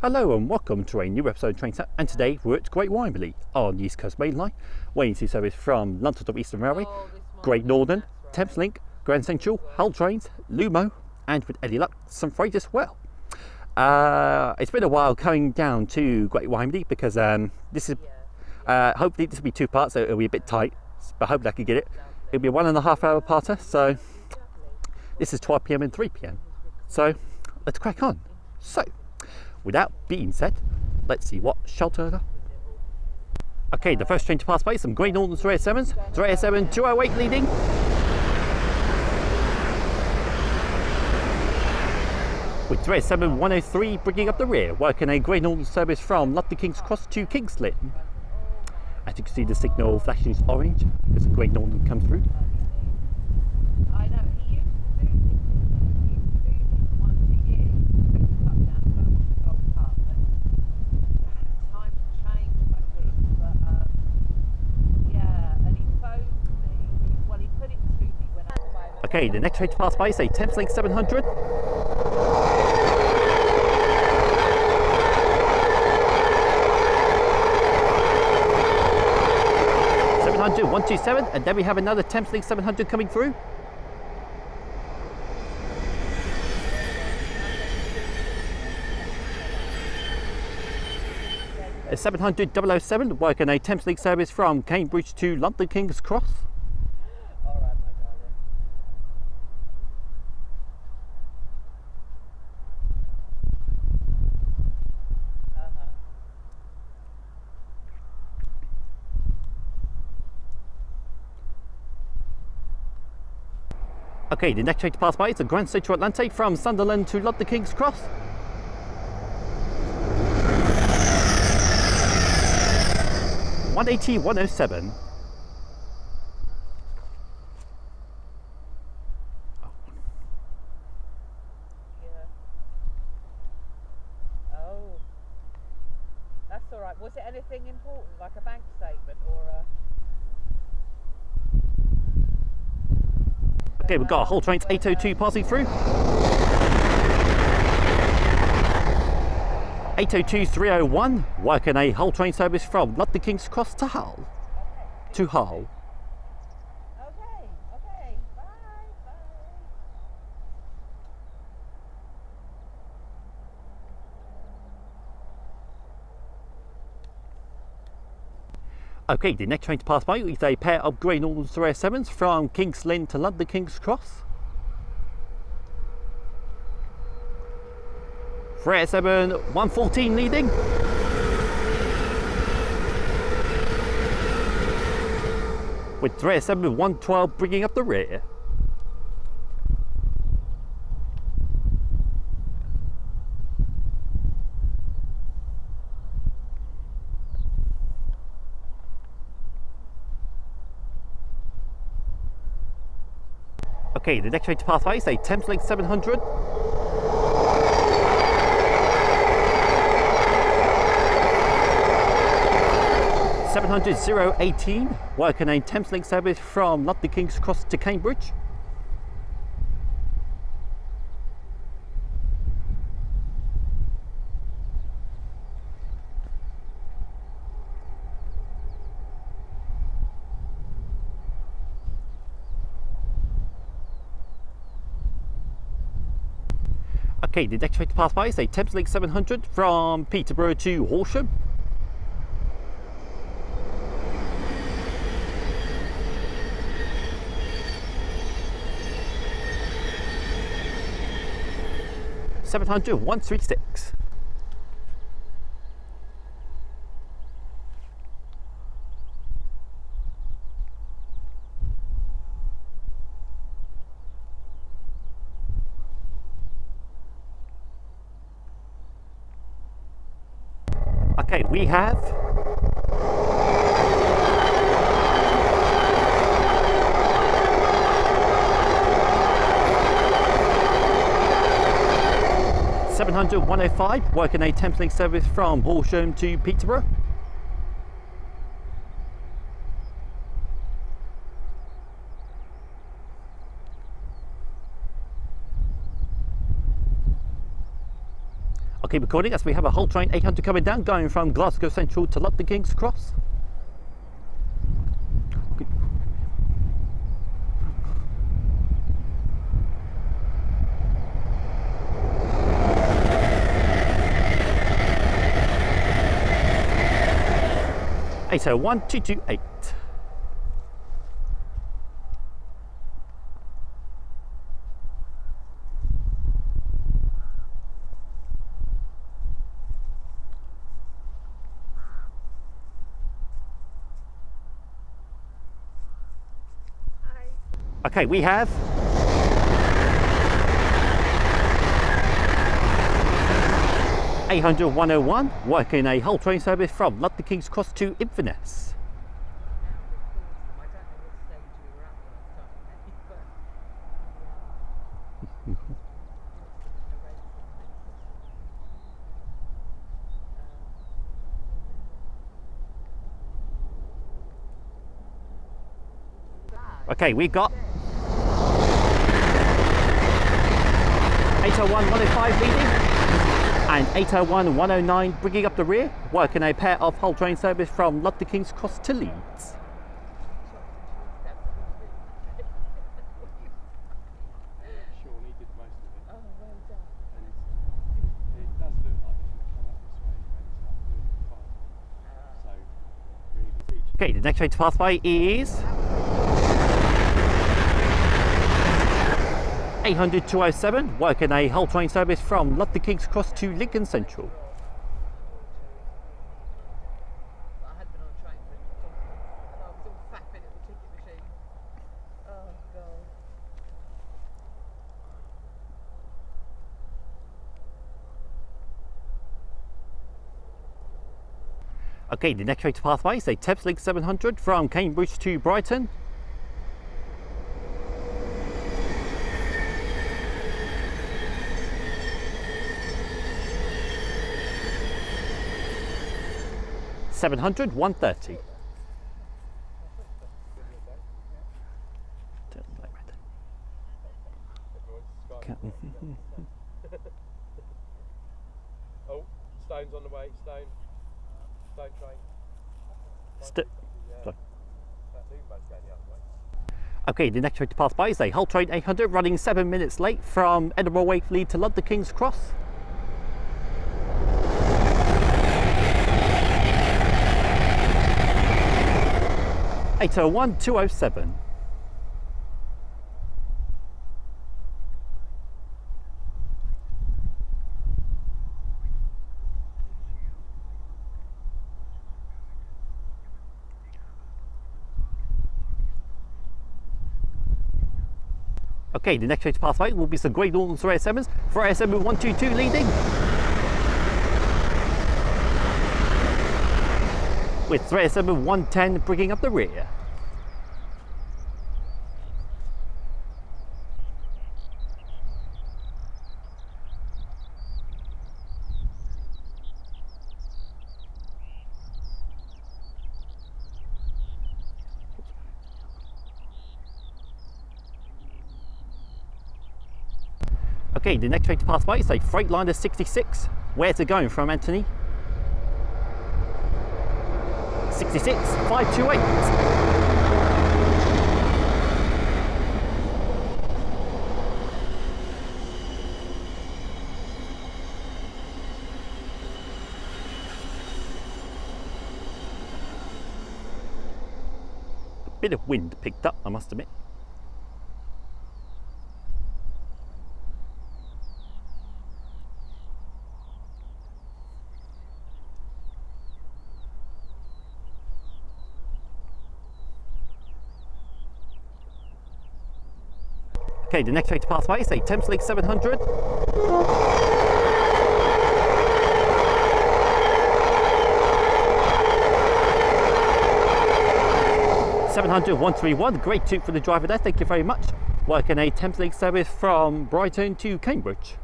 Hello and welcome to a new episode of Train Set, and today we're at Great Wymondley on the East Coast Main Line, waiting to service from London to Eastern Railway, Great Northern, Thames Link, Grand Central, Hull Trains, Lumo, and with any luck, some freight as well. It's been a while coming down to Great Wymondley because this is hopefully this will be two parts, so it'll be a bit tight, but hopefully I can get it. It'll be a 1.5 hour parter, so this is 12 PM and 3 PM. So let's crack on. So, without being said, let's see what shelter. Okay, the first train to pass by is some Great Northern 307s. 307 208 leading. With 307 103 bringing up the rear, working a Great Northern service from London King's Cross to King's Lynn. As you can see, the signal flashing is orange as the Great Northern comes through. I know, he used to do this once a year, cut down, the Gold Cup, and times changed, I think, but yeah, and he phoned me, well, he put it to me when I... Okay, the next train to pass by is a Thames Link 700. 127, and then we have another Thames Link 700 coming through. A 700 007 working a Thames Link service from Cambridge to London King's Cross. All right, my darling. Okay, the next train to pass by is the Grand Central Atlantic from Sunderland to London King's Cross. (180 107). Yeah. Oh. That's all right. Was it anything important, like a bank statement or a... Okay, we've got Hull Trains 802 passing through. 802 301 working a Hull train service from London King's Cross to Hull. To Hull. Okay, okay, bye, bye. Okay, the next train to pass by is a pair of Great Northern 307s from King's Lynn to London King's Cross. 307 114 leading. With 307 112 bringing up the rear. Okay, the next train to pass by is a Thames Link 700. 700 018 working a Thames Link service from London King's Cross to Cambridge. Okay, the next train to pass by is a Thames Link 700 from Peterborough to Horsham. 700 136. Okay, we have (700 105) working a Thames Link service from Horsham to Peterborough. Okay, recording as we have a Hull train 800 coming down, going from Glasgow Central to London King's Cross. Good. (801-228). Okay, we have (800-101) working a Hull train service from London King's Cross to Inverness. Okay, we've got 801-105 leading and 801-109 bringing up the rear, working a pair of Hull train service from London King's Cross to Leeds. Shawnee did most of it. Oh, well done. And it does look like it's going to come up this way anyway and start doing it fast. So, really. Okay, the next train to pass by is 800-207, working a Hull train service from London King's Cross to Lincoln Central. I had been on a train for donkey, and I was all fapping at the ticket machine. Oh god. Okay, the next train to pass by is a Thameslink 700 from Cambridge to Brighton. (700-130). Oh, Stone's on the way. Stone train. Sorry. That Lumbo's going the other way. Okay, the next train to pass by is a Hull train 800 running 7 minutes late from Edinburgh Wakefield to London King's Cross. (801-207). Okay, the next train to pass by will be some Great Northern for ASMers, for ASM 122 leading, with 3SM 110 bringing up the rear. Okay, the next train to pass by is a Freightliner 66. Where's it going from, Anthony? 66 528. A bit of wind picked up, I must admit. Okay, the next train to pass by is a Thameslink 700. (700-131), great toot for the driver there, thank you very much. Working a Thameslink service from Brighton to Cambridge.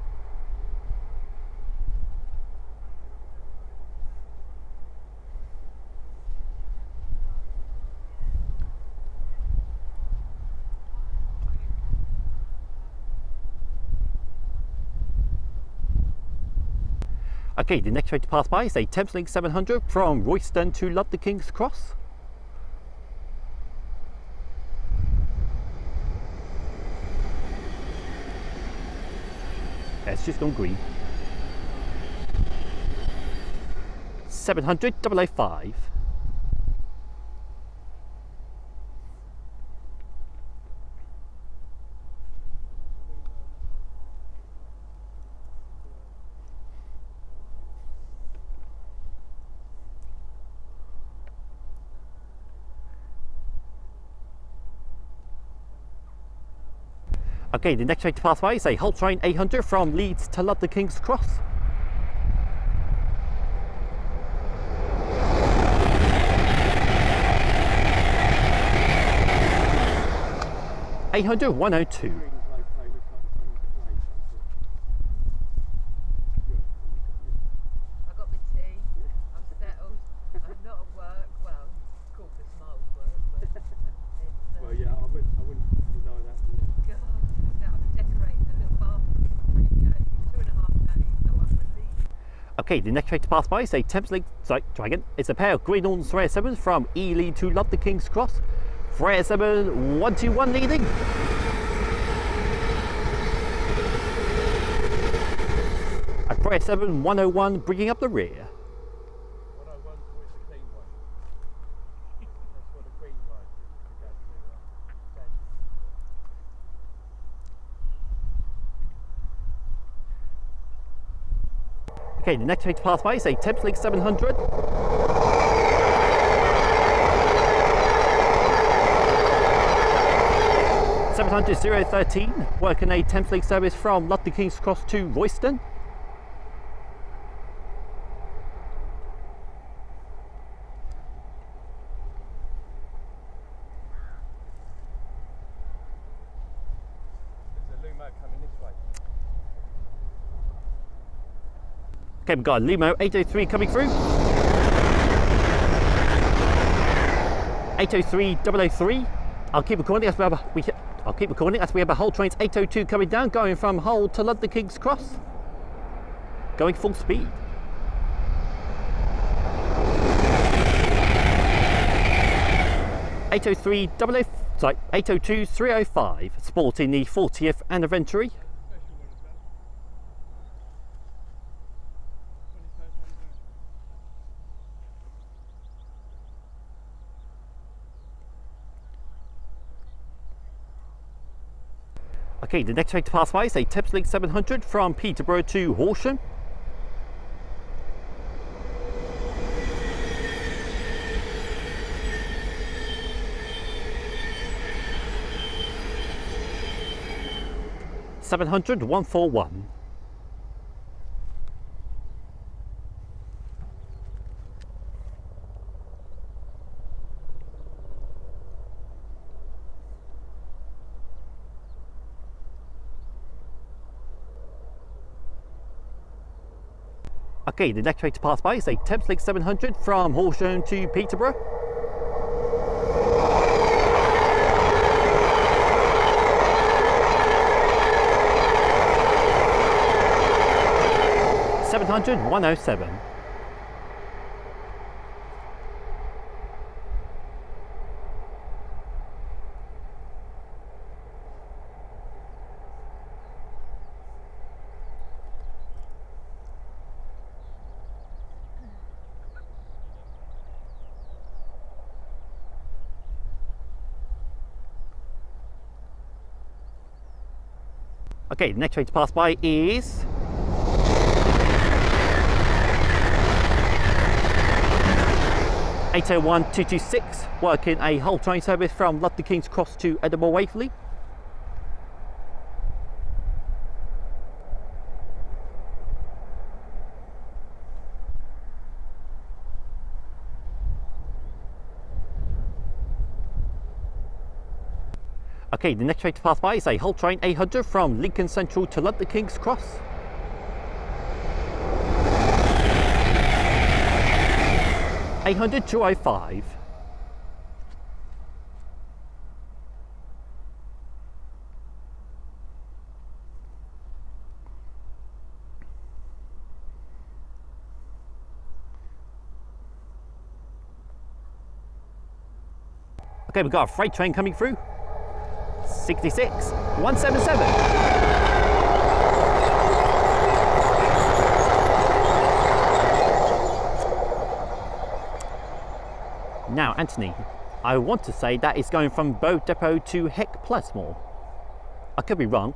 Okay, the next train to pass by is a Thameslink 700 from Royston to London King's Cross. Yeah, it's just gone green. 700 005. Okay, the next train to pass by is a Hull Train 800 from Leeds to London King's Cross. (800 102). Green's okay, looks like it's running a bit late. I got my tea. I'm settled. I'm not at work. Well, it's called the smart work, but it's Well, yeah, I wouldn't deny that. Yeah. God, I've decorated a little bathroom for 3 days, 2.5 days, so I'm relieved. Okay, the next train to pass by is a Thameslink, sorry, try again. It's a pair of Green Ornans Rare 7s from Ely to London King's Cross. Rare 7 121 leading. And Rare 7 101 bringing up the rear. 101's always the clean one. That's what a green one is. Okay, the next train to pass by is a Thameslink 700. (700 013) working a Thameslink service from London King's Cross to Royston. There's a Lumo coming this way. Okay, we've got a Lumo 803 coming through. 803 003. I'll keep recording as we have a Hull Trains 802 coming down, going from Hull to London King's Cross. Going full speed. Sorry, 802 305, sporting the 40th anniversary. Okay, the next train to pass by is a Thameslink 700 from Peterborough to Horsham. (700 141). Okay, the next train to pass by is a Thameslink 700 from Horsham to Peterborough. (700 107). Okay, the next train to pass by is (801 226), working a Hull train service from London King's Cross to Edinburgh Waverley. Okay, the next train to pass by is a Hull Train 800 from Lincoln Central to London King's Cross. (800 205). Okay, we've got a freight train coming through. 66 177. Now, Anthony, I want to say that is going from Bow Depot to Heck Plasmore. I could be wrong,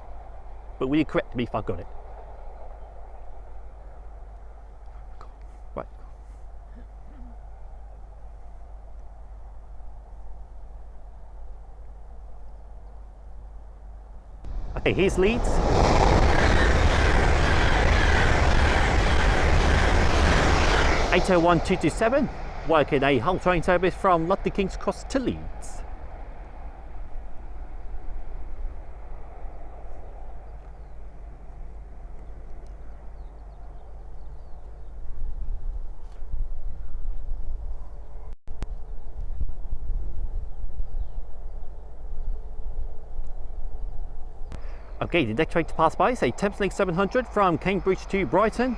but will you correct me if I got it? Right. Okay, here's Leeds. (801-227), working a Hull train service from London King's Cross to Leeds. Okay, the next train to pass by is a Thameslink 700 from Cambridge to Brighton.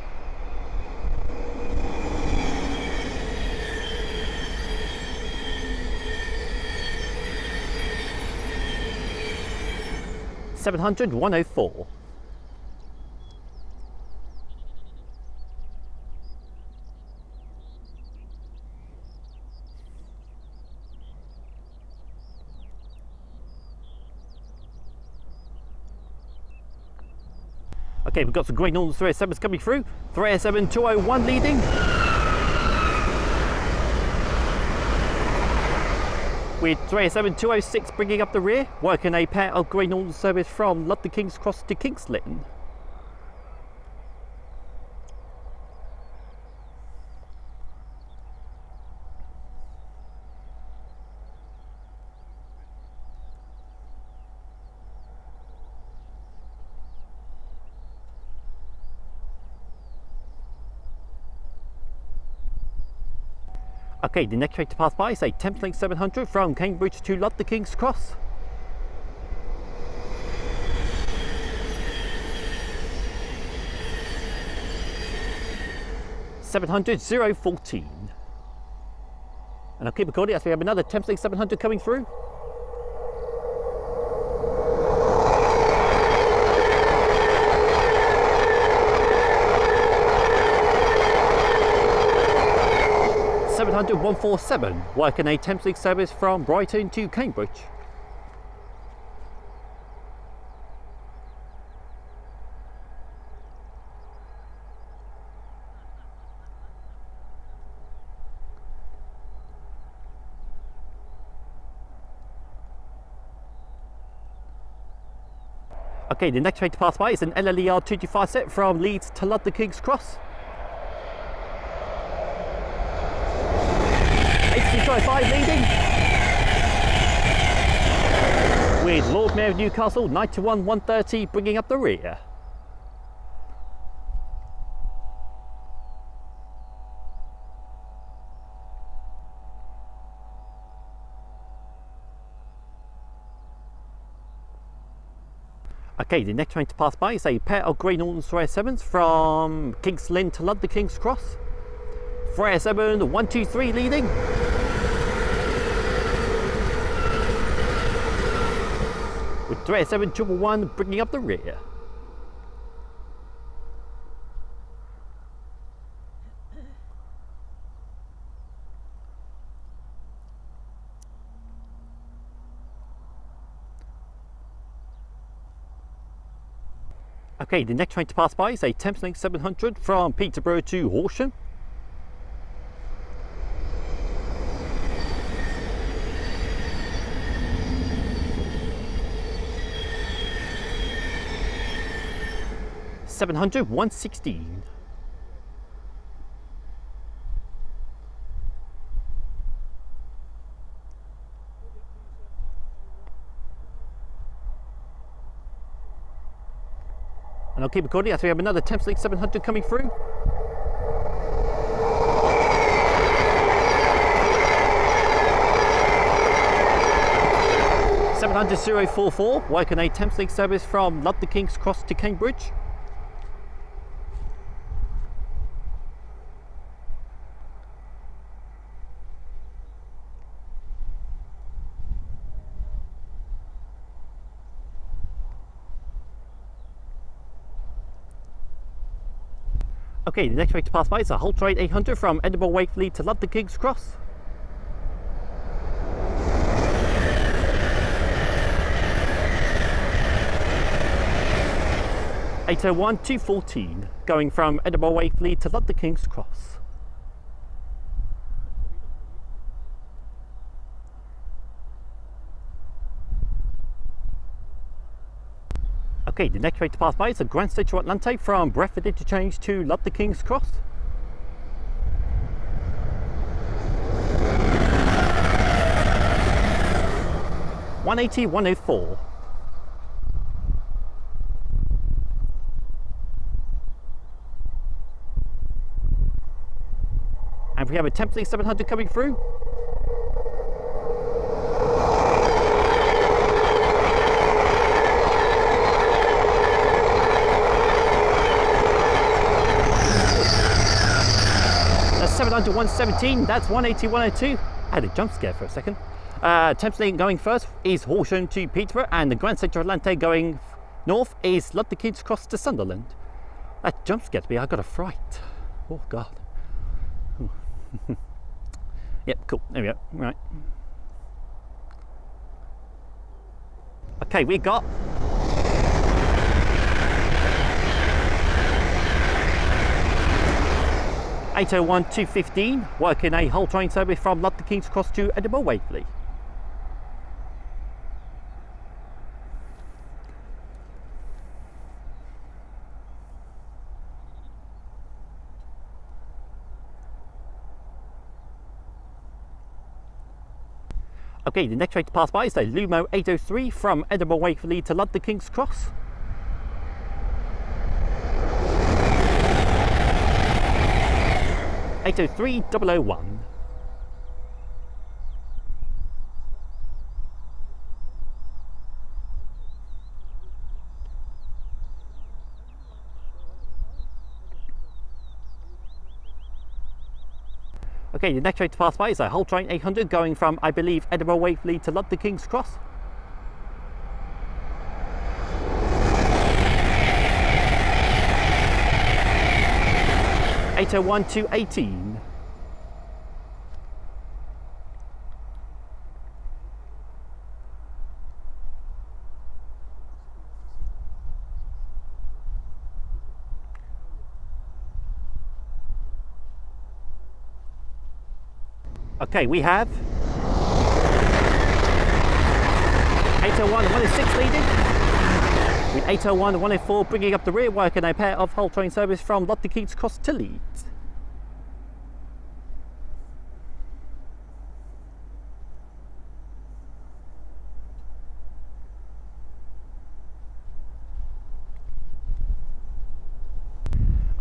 (700 104). Okay, we've got some Great Northern 307s coming through. 307 201 leading. With 307 206 bringing up the rear, working a pair of Great Northern service from London King's Cross to King's Lynn. Okay, the next train to pass by is a Thameslink 700 from Cambridge to London King's Cross. (700 014). And I'll keep recording as we have another Thameslink 700 coming through. (700 147), working a Thameslink service from Brighton to Cambridge. Okay, the next train to pass by is an LLER 225 set from Leeds to London King's Cross. 8225 leading. With Lord Mayor of Newcastle 91 130 bringing up the rear. Okay, the next train to pass by is a pair of Great Northern 307s from King's Lynn to London King's Cross. 307 123 leading. With 307 111 bringing up the rear. Okay, the next train to pass by is a Thameslink 700 from Peterborough to Horsham. (700 116). And I'll keep recording as we have another Thameslink 700 coming through. (700 044), working a Thameslink service from London King's Cross to Cambridge. Okay, the next train to pass by is a Hull Train 800 from Edinburgh Waverley to London King's Cross. (801-214) going from Edinburgh Waverley to London King's Cross. Okay, the next train to pass by is a Grand Central Atlante from Bradford Interchange to London King's Cross. (180-104). And we have a Thameslink 700 coming through. That's 700-117, that's 180-102. I had a jump scare for a second. Thameslink going first is Horsham to Peterborough, and the Grand Central Atlante going north is London King's Cross to Sunderland. That jump scared me, I got a fright. Oh God. Yep, cool, there we go, right. Okay, we got (801-215) working a Hull train service from London King's Cross to Edinburgh Waverley. Okay, the next train to pass by is the Lumo 803 from Edinburgh Waverley to London King's Cross. (803-001). Okay, the next train to pass by is a Hull Train 800 going from, I believe, Edinburgh Waverley to London King's Cross. (801-218). Okay, we have 801 and 106 leading, with 801 and 104 bringing up the rear, working a pair of Hull train service from London King's Cross to Leeds.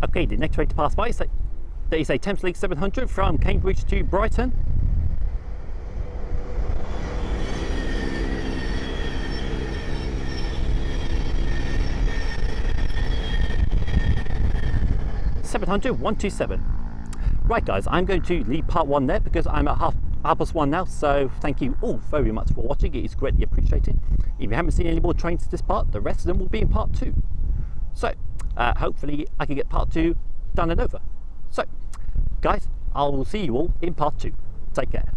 Okay, the next train to pass by is there is a Thameslink 700 from Cambridge to Brighton. (700-127). Right guys, I'm going to leave part 1 there because I'm at half past 1 now, so thank you all very much for watching, it is greatly appreciated. If you haven't seen any more trains to this part, the rest of them will be in part 2. So, hopefully I can get part 2 done and over. So, guys, I will see you all in part 2. Take care.